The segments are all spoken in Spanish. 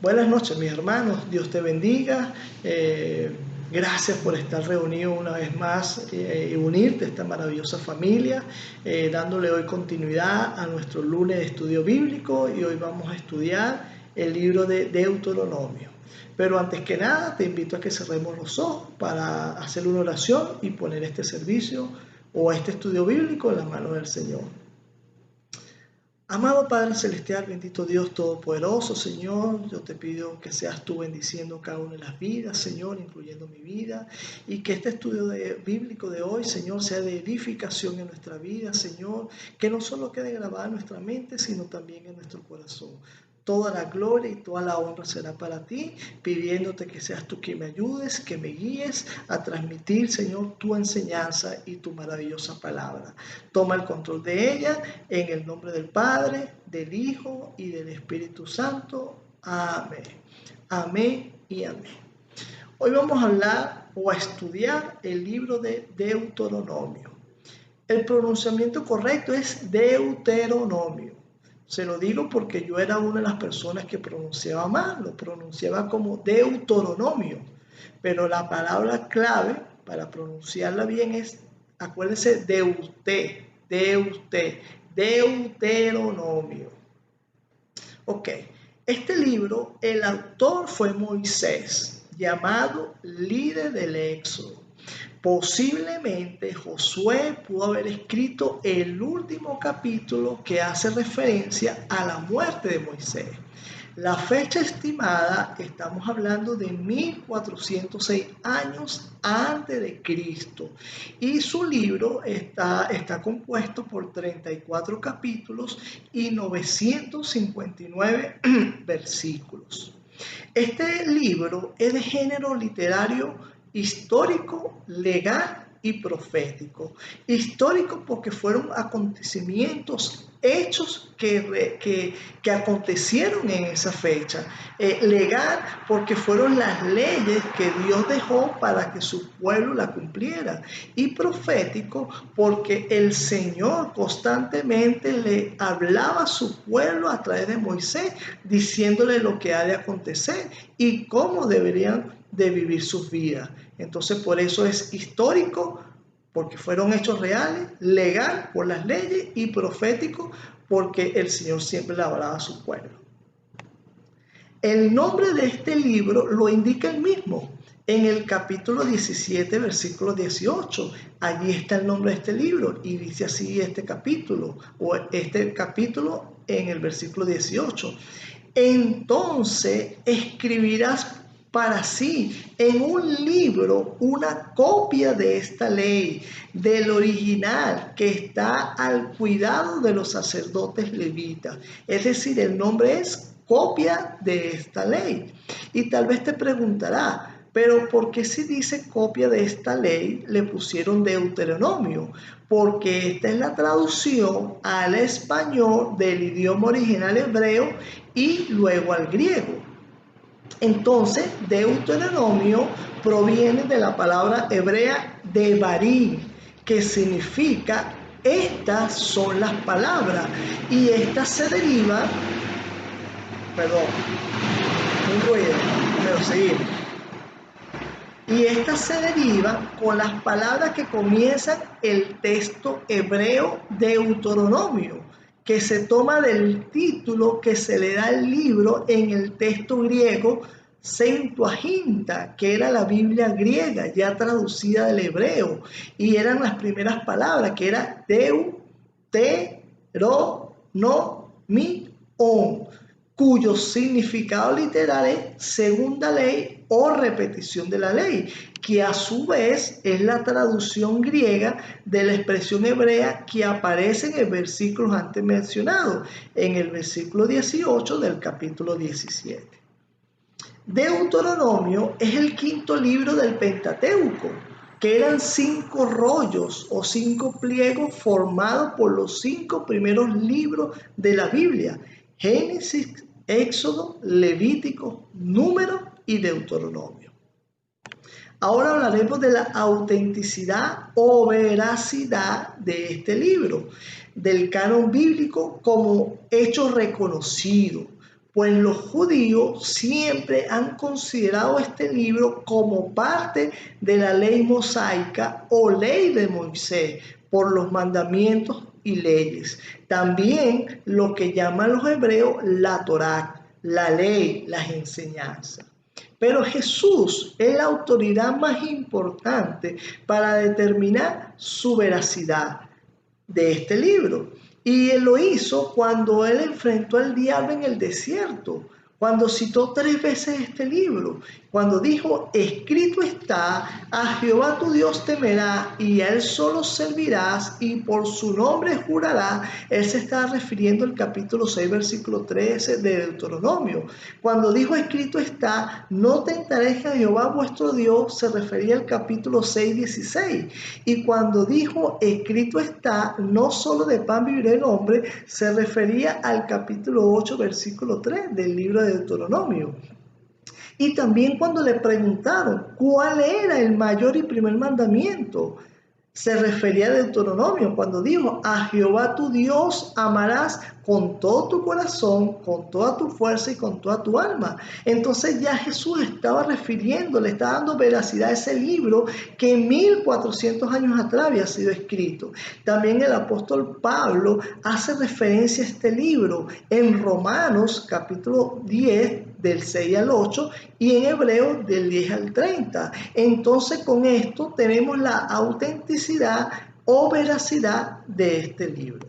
Buenas noches, mis hermanos. Dios te bendiga. Gracias por estar reunido una vez más y unirte a esta maravillosa familia, dándole hoy continuidad a nuestro lunes de estudio bíblico, y hoy vamos a estudiar el libro de Deuteronomio. Pero antes que nada, te invito a que cerremos los ojos para hacer una oración y poner este servicio o este estudio bíblico en la mano del Señor. Amado Padre Celestial, bendito Dios Todopoderoso, Señor, yo te pido que seas tú bendiciendo cada una de las vidas, Señor, incluyendo mi vida, y que este estudio bíblico de hoy, Señor, sea de edificación en nuestra vida, Señor, que no solo quede grabada en nuestra mente, sino también en nuestro corazón. Toda la gloria y toda la honra será para ti, pidiéndote que seas tú quien me ayudes, que me guíes a transmitir, Señor, tu enseñanza y tu maravillosa palabra. Toma el control de ella en el nombre del Padre, del Hijo y del Espíritu Santo. Amén. Amén y amén. Hoy vamos a hablar o a estudiar el libro de Deuteronomio. El pronunciamiento correcto es Deuteronomio. Se lo digo porque yo era una de las personas que pronunciaba mal, lo pronunciaba como Deuteronomio, pero la palabra clave para pronunciarla bien es, acuérdense, Deuteronomio. Ok, este libro, el autor fue Moisés, llamado líder del Éxodo. Posiblemente Josué pudo haber escrito el último capítulo que hace referencia a la muerte de Moisés. La fecha estimada, estamos hablando de 1406 años antes de Cristo, y su libro está compuesto por 34 capítulos y 959 versículos. Este libro es de género literario histórico, legal y profético. Histórico porque fueron acontecimientos, hechos que acontecieron en esa fecha. Legal porque fueron las leyes que Dios dejó para que su pueblo la cumpliera. Y profético porque el Señor constantemente le hablaba a su pueblo a través de Moisés, diciéndole lo que ha de acontecer y cómo deberían de vivir sus vidas. Entonces, por eso es histórico, porque fueron hechos reales, legal por las leyes, y profético porque el Señor siempre le hablaba a su pueblo. El nombre de este libro lo indica él mismo. En el capítulo 17, versículo 18, allí está el nombre de este libro, y dice así este capítulo en el versículo 18. Entonces escribirás para sí en un libro una copia de esta ley, del original, que está al cuidado de los sacerdotes levitas. Es decir, el nombre es copia de esta ley. Y tal vez te preguntará, pero ¿por qué si dice copia de esta ley le pusieron Deuteronomio? Porque esta es la traducción al español del idioma original hebreo y luego al griego. Entonces, Deuteronomio proviene de la palabra hebrea Devarim, que significa estas son las palabras, y esta se deriva, un ruido, pero seguimos. Y esta se deriva con las palabras que comienzan el texto hebreo Deuteronomio, que se toma del título que se le da al libro en el texto griego Septuaginta, que era la Biblia griega ya traducida del hebreo, y eran las primeras palabras, que era Deuteronomion, cuyo significado literal es segunda ley o repetición de la ley, que a su vez es la traducción griega de la expresión hebrea que aparece en el versículo antes mencionado, en el versículo 18 del capítulo 17. Deuteronomio es el quinto libro del Pentateuco, que eran 5 rollos o 5 pliegos formados por los 5 primeros libros de la Biblia: Génesis, Éxodo, Levítico, Número y Deuteronomio. Ahora hablaremos de la autenticidad o veracidad de este libro, del canon bíblico como hecho reconocido pues los judíos siempre han considerado este libro como parte de la ley mosaica o ley de Moisés, por los mandamientos y leyes. También lo que llaman los hebreos la Torá, la ley, las enseñanzas. Pero Jesús es la autoridad más importante para determinar su veracidad de este libro. Y él lo hizo cuando él enfrentó al diablo en el desierto, cuando citó 3 veces este libro, cuando dijo: escrito está, a Jehová tu Dios temerás y a él solo servirás y por su nombre jurarás. Él se está refiriendo al capítulo 6, versículo 13 de Deuteronomio. Cuando dijo escrito está, no tentaréis a Jehová vuestro Dios, se refería al capítulo 6, 16. Y cuando dijo escrito está, no solo de pan vivirá el hombre, se refería al capítulo 8, versículo 3 del libro de Deuteronomio. Y también cuando le preguntaron cuál era el mayor y primer mandamiento, se refería a Deuteronomio cuando dijo: a Jehová tu Dios amarás con todo tu corazón, con toda tu fuerza y con toda tu alma. Entonces ya Jesús estaba refiriendo, le está dando veracidad a ese libro que 1400 años atrás había sido escrito. También el apóstol Pablo hace referencia a este libro en Romanos capítulo 10 del 6 al 8 y en Hebreos del 10 al 30. Entonces con esto tenemos la autenticidad o veracidad de este libro.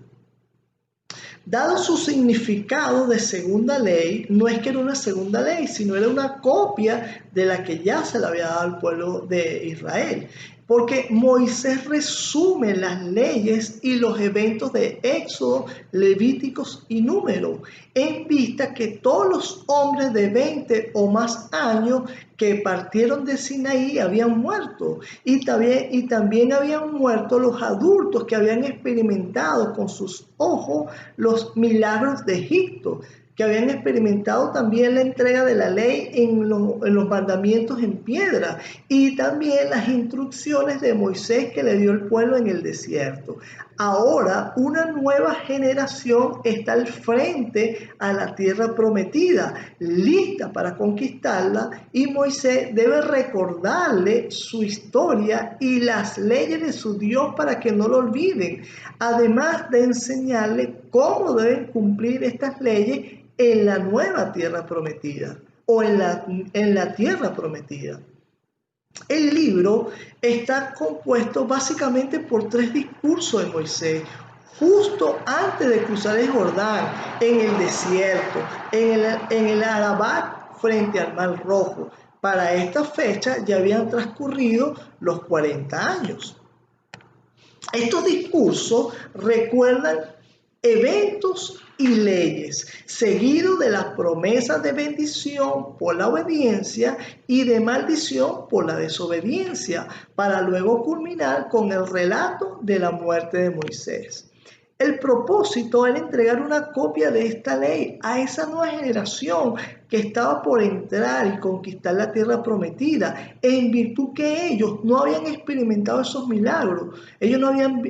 Dado su significado de segunda ley, no es que era una segunda ley, sino era una copia de la que ya se le había dado al pueblo de Israel. Porque Moisés resume las leyes y los eventos de Éxodo, Levíticos y Número, en vista que todos los hombres de 20 o más años que partieron de Sinaí habían muerto, y también habían muerto los adultos que habían experimentado con sus ojos los milagros de Egipto, que habían experimentado también la entrega de la ley en los mandamientos en piedra y también las instrucciones de Moisés que le dio el pueblo en el desierto. Ahora una nueva generación está al frente a la tierra prometida, lista para conquistarla, y Moisés debe recordarle su historia y las leyes de su Dios para que no lo olviden, además de enseñarle cómo deben cumplir estas leyes en la nueva tierra prometida o en la tierra prometida. El libro está compuesto básicamente por 3 discursos de Moisés, justo antes de cruzar el Jordán, en el desierto, en el Arabá frente al Mar Rojo. Para esta fecha ya habían transcurrido los 40 años. Estos discursos recuerdan eventos y leyes, seguido de las promesas de bendición por la obediencia y de maldición por la desobediencia, para luego culminar con el relato de la muerte de Moisés. El propósito era entregar una copia de esta ley a esa nueva generación que estaba por entrar y conquistar la tierra prometida, en virtud que ellos no habían experimentado esos milagros. Ellos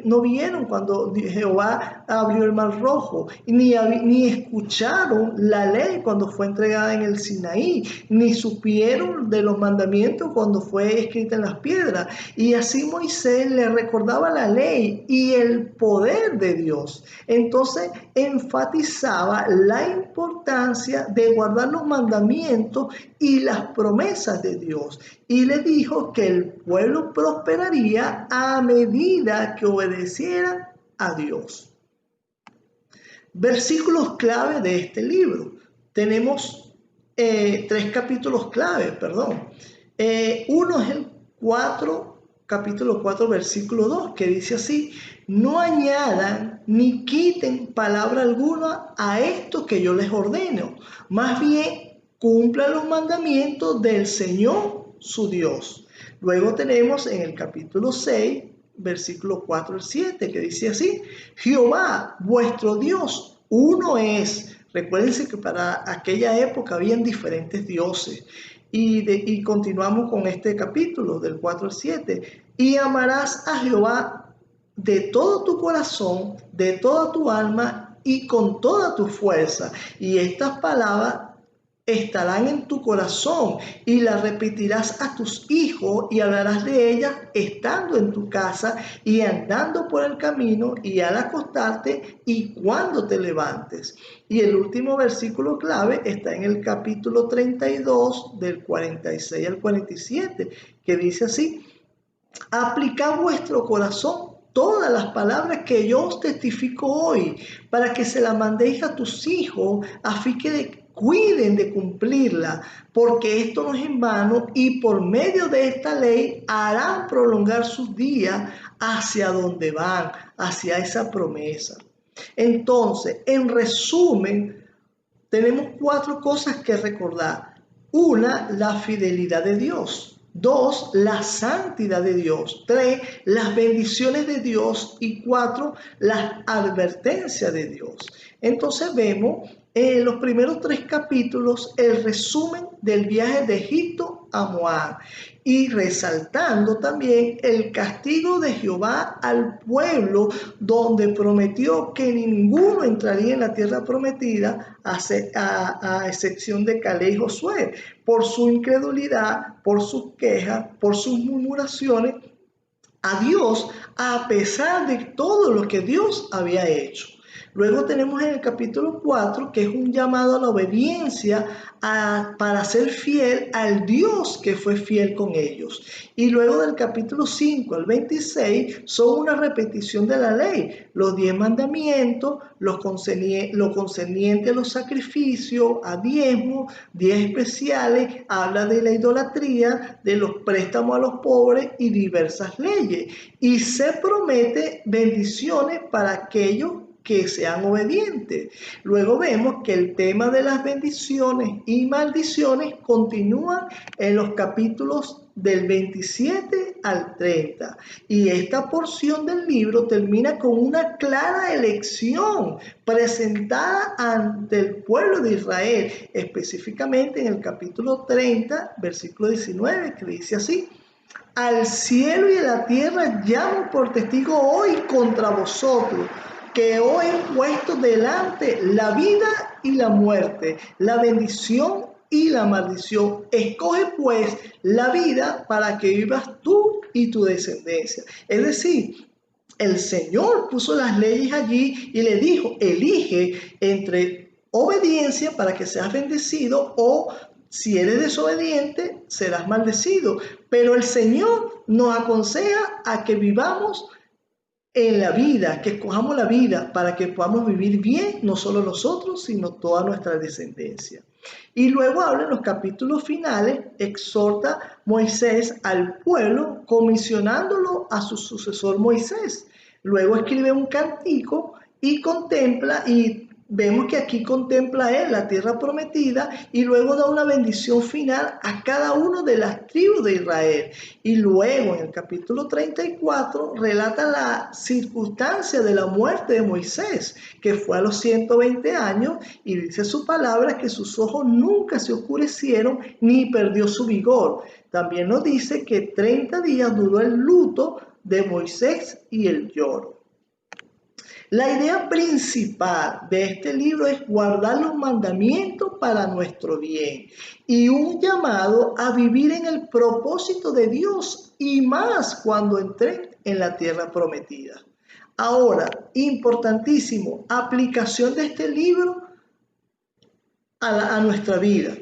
no vieron cuando Jehová abrió el Mar Rojo, ni escucharon la ley cuando fue entregada en el Sinaí, ni supieron de los mandamientos cuando fue escrita en las piedras. Y así Moisés le recordaba la ley y el poder de Dios. Entonces enfatizaba la importancia de guardar los mandamientos y las promesas de Dios, y le dijo que el pueblo prosperaría a medida que obedecieran a Dios. Versículos clave de este libro. Tenemos 3 capítulos clave, perdón. Uno es el capítulo 4, versículo 2, que dice así: no añadan ni quiten palabra alguna a esto que yo les ordeno, más bien cumplan los mandamientos del Señor su Dios. Luego tenemos en el capítulo 6, versículo 4 al 7, que dice así: Jehová vuestro Dios uno es. Recuérdense que para aquella época habían diferentes dioses. Y continuamos con este capítulo del 4 al 7. Y amarás a Jehová de todo tu corazón, de toda tu alma y con toda tu fuerza. Y estas palabras estarán en tu corazón y las repetirás a tus hijos y hablarás de ellas estando en tu casa y andando por el camino y al acostarte y cuando te levantes. Y el último versículo clave está en el capítulo 32 del 46 al 47, que dice así: aplicad vuestro corazón todas las palabras que yo os testifico hoy, para que se las mandéis a tus hijos, a fin que cuiden de cumplirla, porque esto no es en vano, y por medio de esta ley harán prolongar sus días hacia donde van, hacia esa promesa. Entonces, en resumen, tenemos 4 cosas que recordar. 1, la fidelidad de Dios. 2, la santidad de Dios. 3, las bendiciones de Dios. Y 4, las advertencias de Dios. Entonces vemos en los primeros 3 capítulos el resumen del viaje de Egipto a Moab, y resaltando también el castigo de Jehová al pueblo, donde prometió que ninguno entraría en la tierra prometida a excepción de Caleb y Josué, por su incredulidad, por sus quejas, por sus murmuraciones a Dios, a pesar de todo lo que Dios había hecho. Luego tenemos en el capítulo 4 que es un llamado a la obediencia para ser fiel al Dios que fue fiel con ellos. Y luego del capítulo 5 al 26 son una repetición de la ley, los 10 mandamientos, lo concerniente a los sacrificios, a diezmos, 10 especiales, habla de la idolatría, de los préstamos a los pobres y diversas leyes. Y se promete bendiciones para aquellos que sean obedientes. Luego vemos que el tema de las bendiciones y maldiciones continúan en los capítulos del 27 al 30. Y esta porción del libro termina con una clara elección presentada ante el pueblo de Israel, específicamente en el capítulo 30, versículo 19, que dice así: al cielo y a la tierra llamo por testigo hoy contra vosotros, que os he puesto delante la vida y la muerte, la bendición y la maldición. Escoge pues la vida para que vivas tú y tu descendencia. Es decir, el Señor puso las leyes allí y le dijo: elige entre obediencia para que seas bendecido, o si eres desobediente serás maldecido. Pero el Señor nos aconseja a que vivamos en la vida, que escojamos la vida para que podamos vivir bien, no solo nosotros, sino toda nuestra descendencia. Y luego habla en los capítulos finales, exhorta Moisés al pueblo, comisionándolo a su sucesor Moisés. Luego escribe un cántico y contempla, y vemos que aquí contempla él la tierra prometida, y luego da una bendición final a cada uno de las tribus de Israel. Y luego en el capítulo 34 relata la circunstancia de la muerte de Moisés, que fue a los 120 años, y dice su palabra que sus ojos nunca se oscurecieron ni perdió su vigor. También nos dice que 30 días duró el luto de Moisés y el lloro. La idea principal de este libro es guardar los mandamientos para nuestro bien y un llamado a vivir en el propósito de Dios, y más cuando entren en la tierra prometida. Ahora, importantísimo, aplicación de este libro a nuestra vida.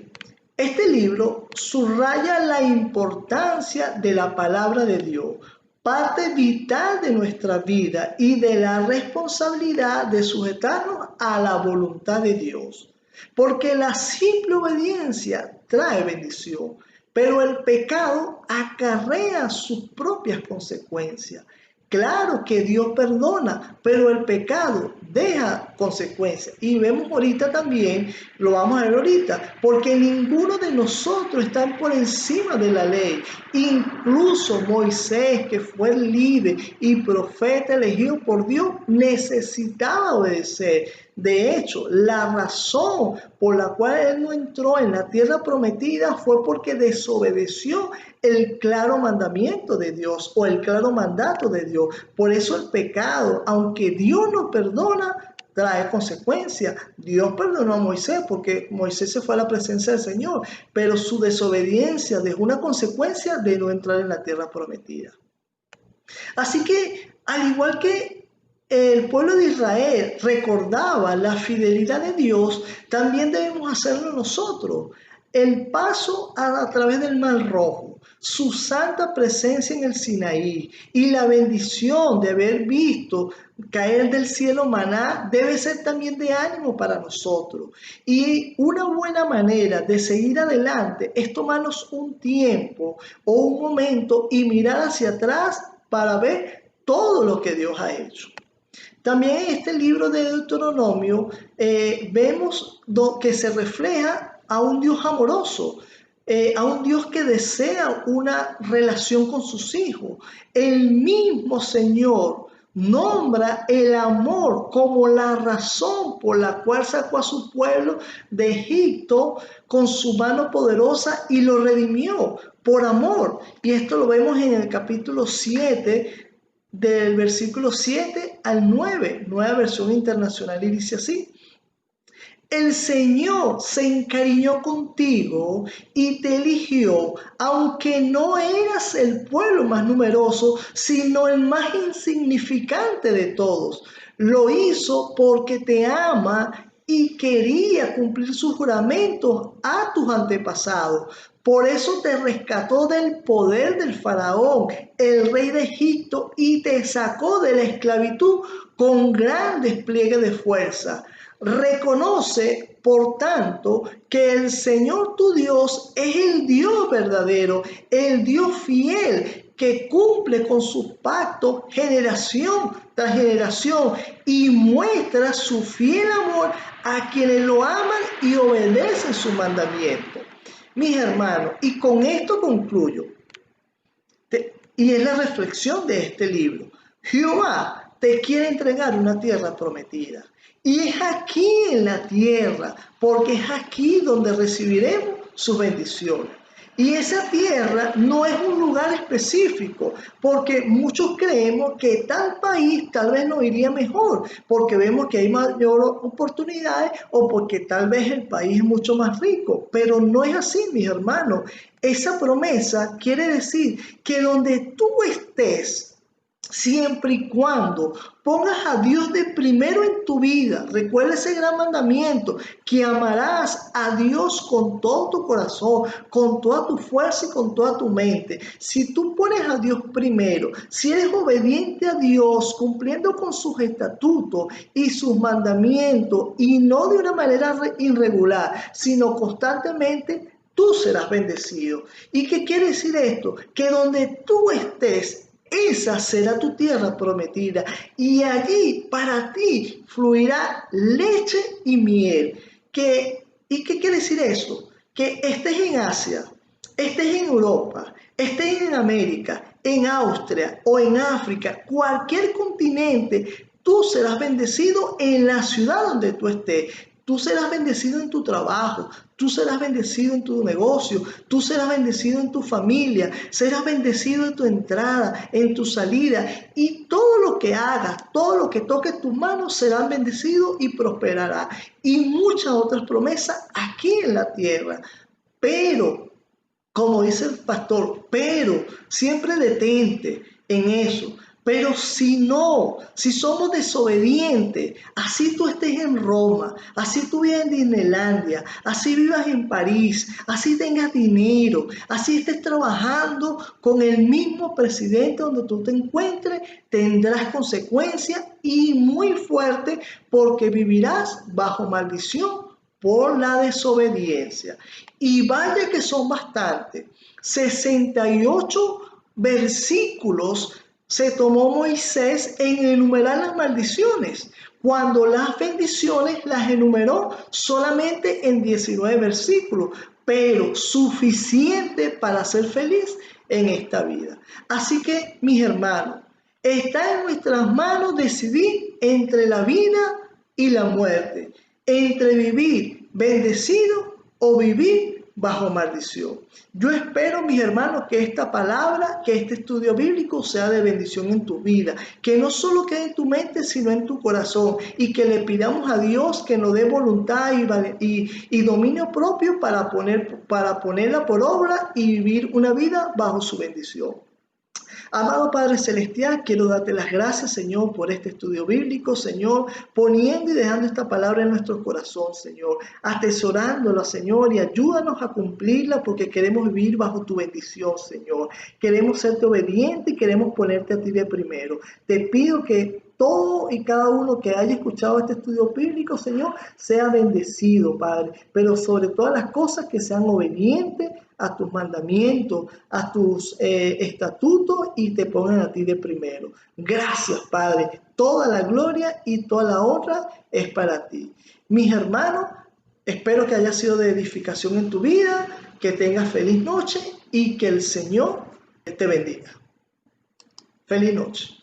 Este libro subraya la importancia de la palabra de Dios, parte vital de nuestra vida y de la responsabilidad de sujetarnos a la voluntad de Dios. Porque la simple obediencia trae bendición, pero el pecado acarrea sus propias consecuencias. Claro que Dios perdona, pero el pecado deja consecuencias. Y vemos ahorita también, lo vamos a ver ahorita, porque ninguno de nosotros está por encima de la ley. Incluso Moisés, que fue el líder y profeta elegido por Dios, necesitaba obedecer. De hecho, la razón por la cual él no entró en la tierra prometida fue porque desobedeció el claro mandamiento de Dios, o el claro mandato de Dios. Por eso el pecado, aunque Dios nos perdona, trae consecuencias. Dios perdonó a Moisés porque Moisés se fue a la presencia del Señor, pero su desobediencia dejó una consecuencia de no entrar en la tierra prometida. Así que, al igual que el pueblo de Israel recordaba la fidelidad de Dios, también debemos hacerlo nosotros. El paso a través del Mar Rojo, su santa presencia en el Sinaí y la bendición de haber visto caer del cielo maná debe ser también de ánimo para nosotros. Y una buena manera de seguir adelante es tomarnos un tiempo o un momento y mirar hacia atrás para ver todo lo que Dios ha hecho. También en este libro de Deuteronomio vemos que se refleja a un Dios amoroso, a un Dios que desea una relación con sus hijos. El mismo Señor nombra el amor como la razón por la cual sacó a su pueblo de Egipto con su mano poderosa y lo redimió por amor. Y esto lo vemos en el capítulo 7, del versículo 7 al 9, Nueva Versión Internacional, y dice así: el Señor se encariñó contigo y te eligió, aunque no eras el pueblo más numeroso, sino el más insignificante de todos. Lo hizo porque te ama y quería cumplir sus juramentos a tus antepasados. Por eso te rescató del poder del faraón, el rey de Egipto, y te sacó de la esclavitud con gran despliegue de fuerza. Reconoce, por tanto, que el Señor tu Dios es el Dios verdadero, el Dios fiel, que cumple con sus pactos generación tras generación y muestra su fiel amor a quienes lo aman y obedecen su mandamiento. Mis hermanos, y con esto concluyo, y es la reflexión de este libro. Jehová te quiere entregar una tierra prometida. Y es aquí en la tierra, porque es aquí donde recibiremos sus bendiciones. Y esa tierra no es un lugar específico, porque muchos creemos que tal país tal vez nos iría mejor, porque vemos que hay mayor oportunidades o porque tal vez el país es mucho más rico. Pero no es así, mis hermanos. Esa promesa quiere decir que donde tú estés, siempre y cuando pongas a Dios de primero en tu vida, recuerda ese gran mandamiento, que amarás a Dios con todo tu corazón, con toda tu fuerza y con toda tu mente. Si tú pones a Dios primero, si eres obediente a Dios, cumpliendo con sus estatutos y sus mandamientos, y no de una manera irregular, sino constantemente, tú serás bendecido. ¿Y qué quiere decir esto? Que donde tú estés, esa será tu tierra prometida, y allí para ti fluirá leche y miel. ¿Y qué quiere decir eso? Que estés en Asia, estés en Europa, estés en América, en Austria o en África, cualquier continente, tú serás bendecido en la ciudad donde tú estés. Tú serás bendecido en tu trabajo, tú serás bendecido en tu negocio, tú serás bendecido en tu familia, serás bendecido en tu entrada, en tu salida, y todo lo que hagas, todo lo que toque tus manos serán bendecidos y prosperará. Y muchas otras promesas aquí en la tierra. Pero, como dice el pastor, pero siempre detente en eso. Pero si somos desobedientes, así tú estés en Roma, así tú vivas en Disneylandia, así vivas en París, así tengas dinero, así estés trabajando con el mismo presidente donde tú te encuentres, tendrás consecuencias y muy fuertes, porque vivirás bajo maldición por la desobediencia. Y vaya que son bastantes. 68 versículos se tomó Moisés en enumerar las maldiciones, cuando las bendiciones las enumeró solamente en 19 versículos, pero suficiente para ser feliz en esta vida. Así que, mis hermanos, está en nuestras manos decidir entre la vida y la muerte, entre vivir bendecido o vivir bajo maldición. Yo espero, mis hermanos, que esta palabra, que este estudio bíblico sea de bendición en tu vida, que no solo quede en tu mente, sino en tu corazón, y que le pidamos a Dios que nos dé voluntad y dominio propio para ponerla por obra y vivir una vida bajo su bendición. Amado Padre Celestial, quiero darte las gracias, Señor, por este estudio bíblico, Señor, poniendo y dejando esta palabra en nuestro corazón, Señor, atesorándola, Señor, y ayúdanos a cumplirla porque queremos vivir bajo tu bendición, Señor. Queremos serte obedientes y queremos ponerte a ti de primero. Te pido que todo y cada uno que haya escuchado este estudio bíblico, Señor, sea bendecido, Padre, pero sobre todas las cosas que sean obedientes a tus mandamientos, a tus estatutos y te pongan a ti de primero. Gracias, Padre. Toda la gloria y toda la honra es para ti. Mis hermanos, espero que haya sido de edificación en tu vida, que tengas feliz noche y que el Señor te bendiga. Feliz noche.